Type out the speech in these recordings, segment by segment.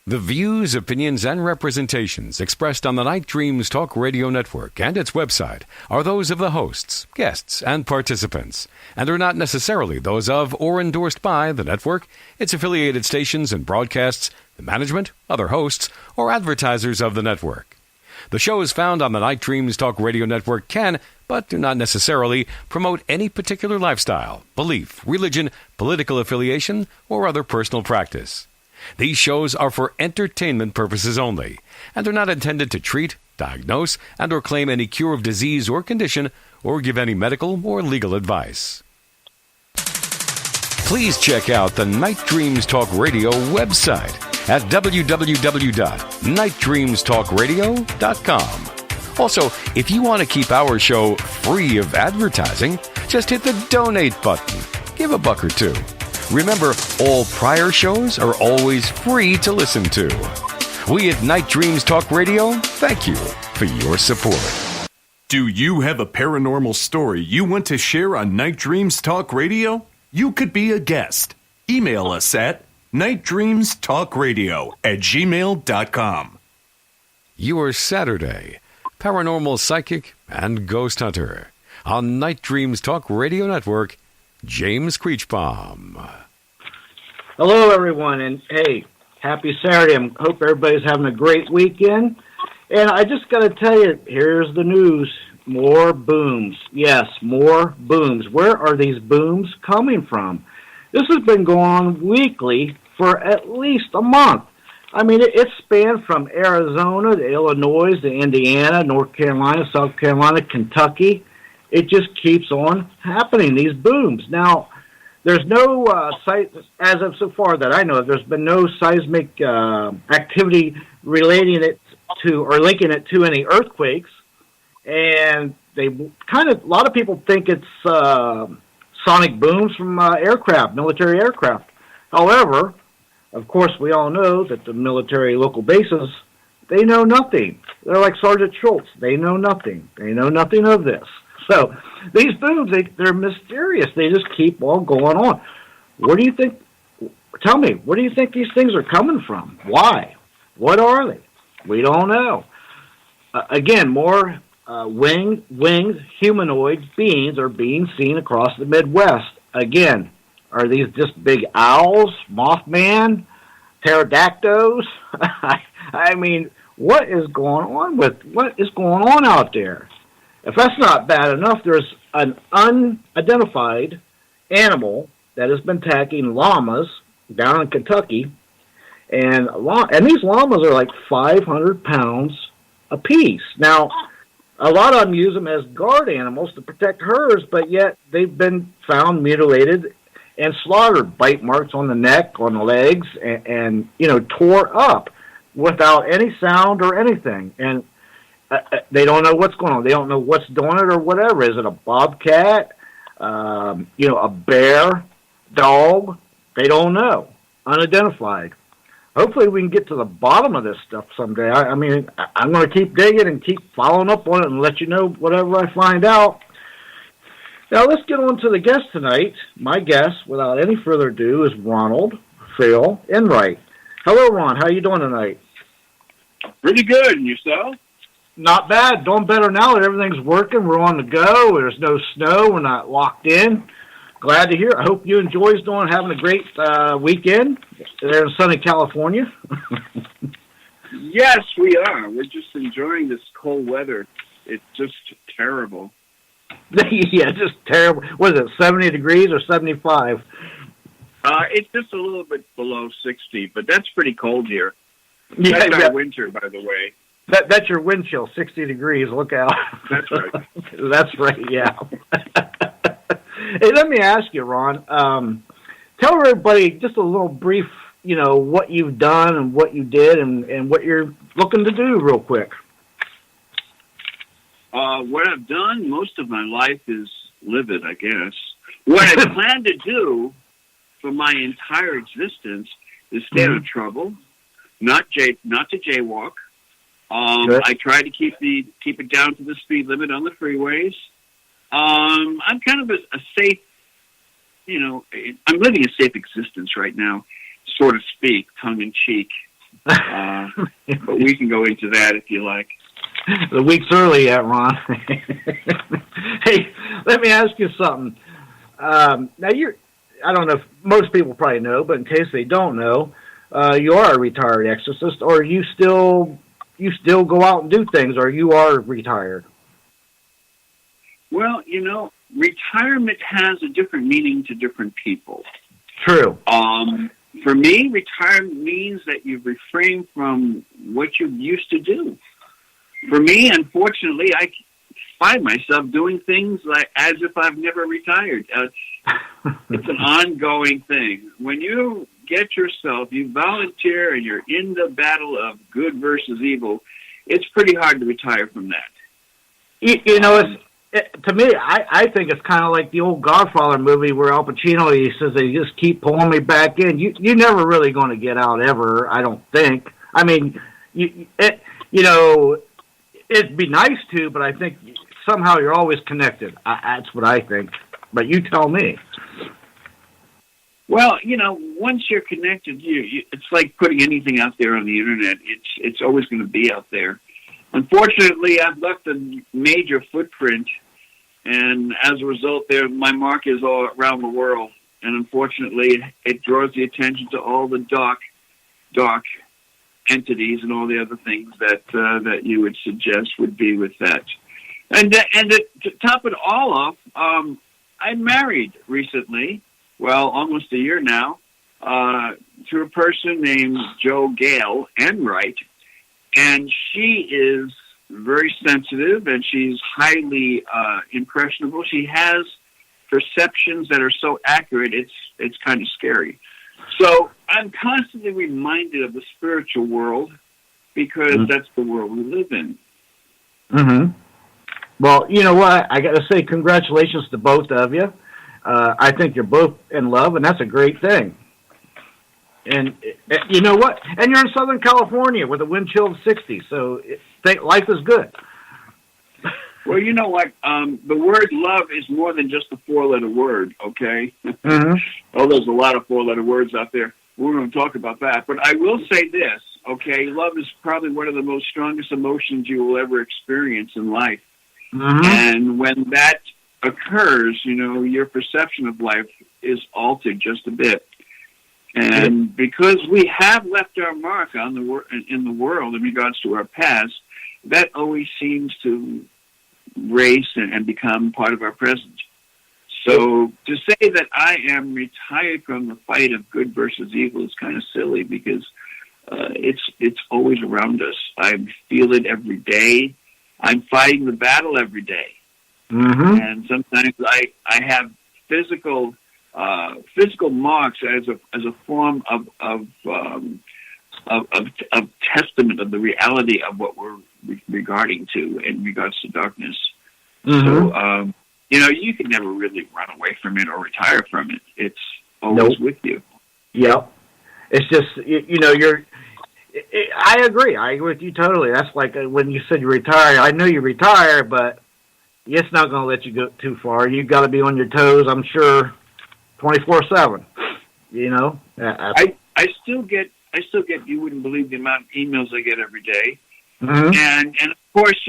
The views, opinions, and representations expressed on the Night Dreams Talk Radio Network and its website are those of the hosts, guests, and participants, and are not necessarily those of or endorsed by the network, its affiliated stations and broadcasts, the management, other hosts, or advertisers of the network. The shows found on the Night Dreams Talk Radio Network can, but do not necessarily, promote any particular lifestyle, belief, religion, political affiliation, or other personal practice. These shows are for entertainment purposes only and are not intended to treat, diagnose, and or claim any cure of disease or condition or give any medical or legal advice. Please check out the Night Dreams Talk Radio website at www.nightdreamstalkradio.com. Also, if you want to keep our show free of advertising, just hit the donate button. Give $1 or $2. Remember, all prior shows are always free to listen to. We at Night Dreams Talk Radio thank you for your support. Do you have a paranormal story you want to share on Night Dreams Talk Radio? You could be a guest. Email us at nightdreamstalkradio@gmail.com. Your Saturday paranormal psychic and ghost hunter on Night Dreams Talk Radio Network, James Creachbaum. Hello, everyone, and hey, happy Saturday. I hope everybody's having a great weekend. And I just got to tell you, here's the news. More booms. Yes, more booms. Where are these booms coming from? This has been going on weekly for at least a month. I mean, it spanned from Arizona to Illinois to Indiana, North Carolina, South Carolina, Kentucky. It just keeps on happening, these booms. Now, there's no, as of so far that I know, there's been no seismic activity relating it to or linking it to any earthquakes. And a lot of people think it's sonic booms from aircraft, military aircraft. However, of course, we all know that the military local bases, they know nothing. They're like Sergeant Schultz. They know nothing. They know nothing of this. So these booms, they're mysterious. They just keep on going on. What do you think? Tell me, where do you think these things are coming from? Why? What are they? We don't know. Again, more winged humanoid beings are being seen across the Midwest. Again, are these just big owls, Mothman, pterodactyls? I mean, what is going on out there? If that's not bad enough, there's an unidentified animal that has been attacking llamas down in Kentucky, and these llamas are like 500 pounds apiece. Now, a lot of them use them as guard animals to protect herds, but yet they've been found mutilated and slaughtered, bite marks on the neck, on the legs, and tore up without any sound or anything. And they don't know what's going on. They don't know what's doing it or whatever. Is it a bobcat? A bear? Dog? They don't know. Unidentified. Hopefully we can get to the bottom of this stuff someday. I mean, I'm going to keep digging and keep following up on it and let you know whatever I find out. Now let's get on to the guest tonight. My guest, without any further ado, is Ronald Feyl Enright. Hello, Ron. How you doing tonight? Pretty good. And yourself? Not bad. Doing better now that everything's working. We're on the go. There's no snow. We're not locked in. Glad to hear. I hope you enjoy having a great weekend there in sunny California. Yes, we are. We're just enjoying this cold weather. It's just terrible. Yeah, just terrible. What is it, 70 degrees or 75? It's just a little bit below 60, but that's pretty cold here. Yeah, that's our winter, by the way. That's your wind chill, 60 degrees. Look out. That's right. That's right, yeah. Hey, let me ask you, Ron. Tell everybody just a little brief, what you've done and what you did and what you're looking to do real quick? What I've done most of my life is live it, I guess. What I plan to do for my entire existence is stay out of trouble, not to jaywalk. I try to keep it down to the speed limit on the freeways. I'm kind of a safe, I'm living a safe existence right now, so to speak, tongue in cheek. But we can go into that if you like. The week's early yet, Ron. Hey, let me ask you something. Now I don't know if most people probably know, but in case they don't know, you are a retired exorcist, or you still go out and do things, or you are retired? Well, retirement has a different meaning to different people. True. For me, retirement means that you refrain from what you used to do. For me, unfortunately, I find myself doing things as if I've never retired. It's an ongoing thing. When you you volunteer and you're in the battle of good versus evil, it's pretty hard to retire from that. To me, I think it's kind of like the old Godfather movie where Al Pacino, he says, they just keep pulling me back in. You're never really going to get out ever, I don't think. I mean, it'd be nice to, but I think somehow you're always connected. That's what I think. But you tell me. Well, once you're connected, it's like putting anything out there on the internet. It's always going to be out there. Unfortunately, I've left a major footprint, and as a result, my mark is all around the world. And unfortunately, it draws the attention to all the dark entities and all the other things that you would suggest would be with that. And to top it all off, I married recently, almost a year now, to a person named Feyl Enright, and she is very sensitive and she's highly impressionable. She has perceptions that are so accurate, it's kind of scary. So I'm constantly reminded of the spiritual world because that's the world we live in. Mm-hmm. Well, you know what? I got to say congratulations to both of you. I think you're both in love, and that's a great thing. And you know what? And you're in Southern California with a wind chill of 60, so life is good. Well, you know what? The word love is more than just a four-letter word, okay? Mm-hmm. Oh, there's a lot of four-letter words out there. We're going to talk about that. But I will say this, okay? Love is probably one of the most strongest emotions you will ever experience in life. Mm-hmm. And when that occurs, your perception of life is altered just a bit. And because we have left our mark in the world in regards to our past, that always seems to race and become part of our present. So to say that I am retired from the fight of good versus evil is kind of silly because it's always around us. I feel it every day. I'm fighting the battle every day. Mm-hmm. And sometimes I have physical marks as a form of testament of the reality of what we're regarding to in regards to darkness. Mm-hmm. So you can never really run away from it or retire from it. It's always with you. Yep. It's just I agree. I agree with you totally. That's like when you said you retire. I know you retire, but it's not going to let you go too far. You've got to be on your toes, I'm sure, 24/7. I still get. You wouldn't believe the amount of emails I get every day, mm-hmm. and of course,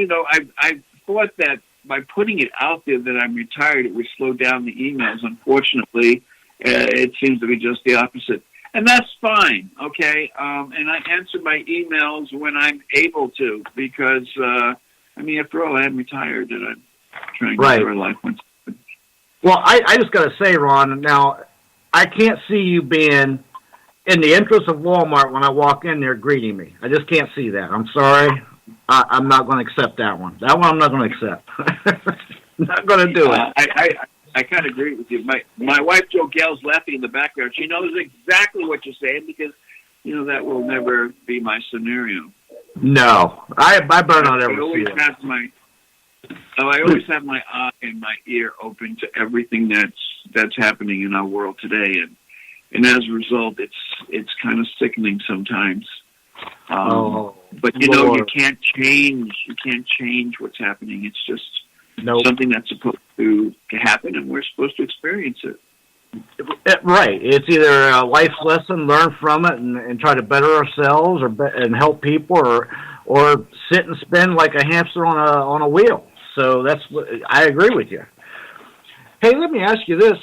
I thought that by putting it out there that I'm retired, it would slow down the emails. Unfortunately, it seems to be just the opposite. And that's fine, okay? And I answer my emails when I'm able to because, after all, I am retired and I'm trying to enjoy life once. Well, I just got to say, Ron, now, I can't see you being in the entrance of Walmart when I walk in there greeting me. I just can't see that. I'm sorry. I'm not going to accept that one. That one I'm not going to accept. Not going to do it. I kind of agree with you. My wife, Gail's laughing in the background. She knows exactly what you're saying because, that will never be my scenario. No, I better not ever I see always it. have I always have my eye and my ear open to everything that's happening in our world today, and as a result, it's kind of sickening sometimes. But you know, you can't change what's happening. It's just something that's supposed to happen, and we're supposed to experience it. Right. It's either a life lesson, learn from it, and try to better ourselves, and help people, or sit and spin like a hamster on a wheel. So I agree with you. Hey, let me ask you this: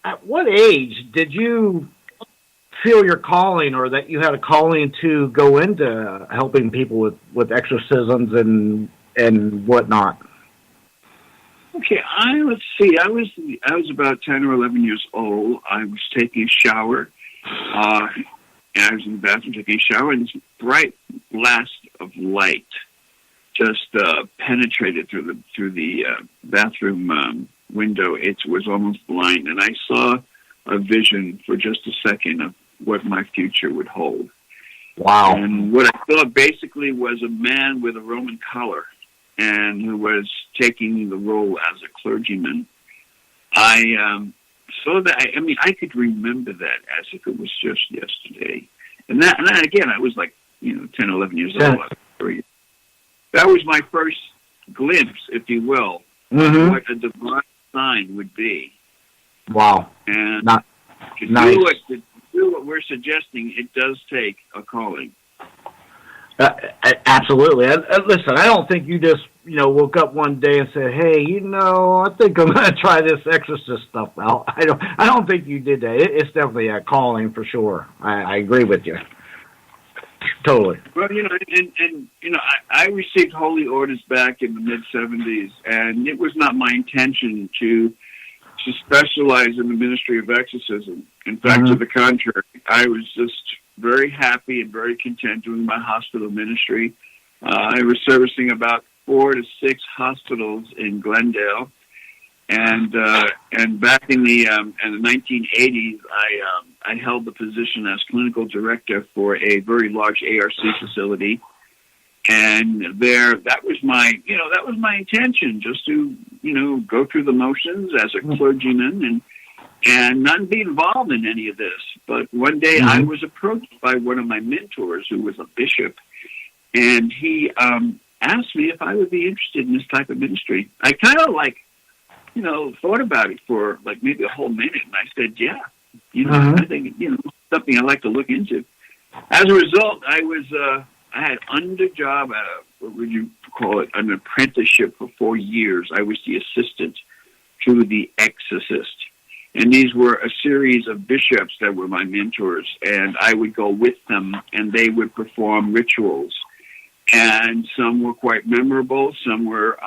at what age did you feel your calling, or that you had a calling to go into helping people with exorcisms and whatnot? Okay, let's see. I was about 10 or 11 years old. I was taking a shower, and I was in the bathroom taking a shower, and this bright blast of light just penetrated through the bathroom window. It was almost blind, and I saw a vision for just a second of what my future would hold. Wow! And what I saw basically was a man with a Roman collar, and who was taking the role as a clergyman. I saw that. I mean, I could remember that as if it was just yesterday. And that again, I was like, 10, 11 years old. That was my first glimpse, if you will, of what a divine sign would be. Wow. And to do what we're suggesting, it does take a calling. Absolutely. Listen, I don't think you just, woke up one day and said, "Hey, I think I'm going to try this exorcist stuff out." I don't think you did that. It's definitely a calling for sure. I agree with you. Totally. Well, I received holy orders back in the mid-'70s, and it was not my intention to specialize in the ministry of exorcism. In fact, to the contrary, I was just very happy and very content doing my hospital ministry. I was servicing about 4 to 6 hospitals in Glendale, and back in the 1980s, I held the position as clinical director for a very large ARC facility, and that was my intention, just to go through the motions as a clergyman and not be involved in any of this. But one day I was approached by one of my mentors, who was a bishop, and he asked me if I would be interested in this type of ministry. I kind of thought about it for maybe a whole minute, and I said, yeah, I think, something I'd like to look into. As a result, I had what would you call it, an apprenticeship for 4 years. I was the assistant to the exorcist. And these were a series of bishops that were my mentors, and I would go with them, and they would perform rituals. And some were quite memorable, some were,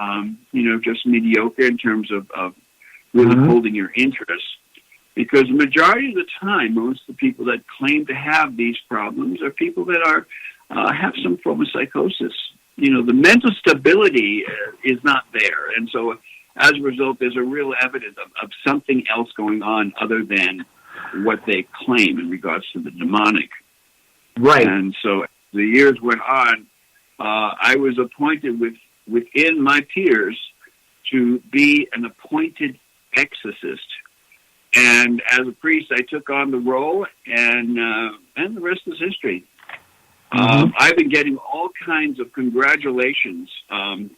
just mediocre in terms of really holding your interest. Because the majority of the time, most of the people that claim to have these problems are people that have some form of psychosis. The mental stability is not there, and so as a result, there's a real evidence of something else going on other than what they claim in regards to the demonic. Right. And so as the years went on, I was appointed within my peers to be an appointed exorcist. And as a priest, I took on the role, and the rest is history. I've been getting all kinds of congratulations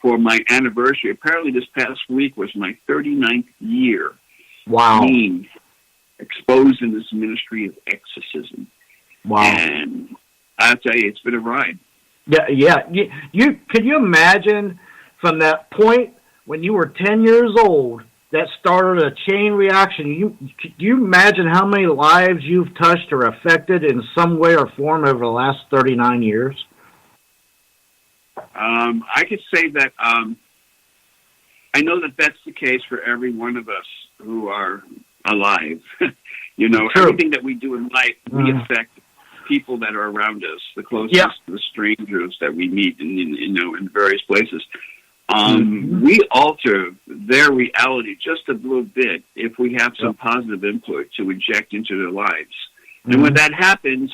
for my anniversary. Apparently this past week was my 39th year. Wow. Being exposed in this ministry of exorcism. Wow. And I'll tell you, it's been a ride. Yeah. Could you imagine from that point when you were 10 years old, that started a chain reaction? Could you imagine how many lives you've touched or affected in some way or form over the last 39 years? I could say that I know that that's the case for every one of us who are alive. True. Everything that we do in life, we affect people that are around us, the closest, the strangers that we meet in various places. We alter their reality just a little bit if we have some positive input to inject into their lives. And when that happens,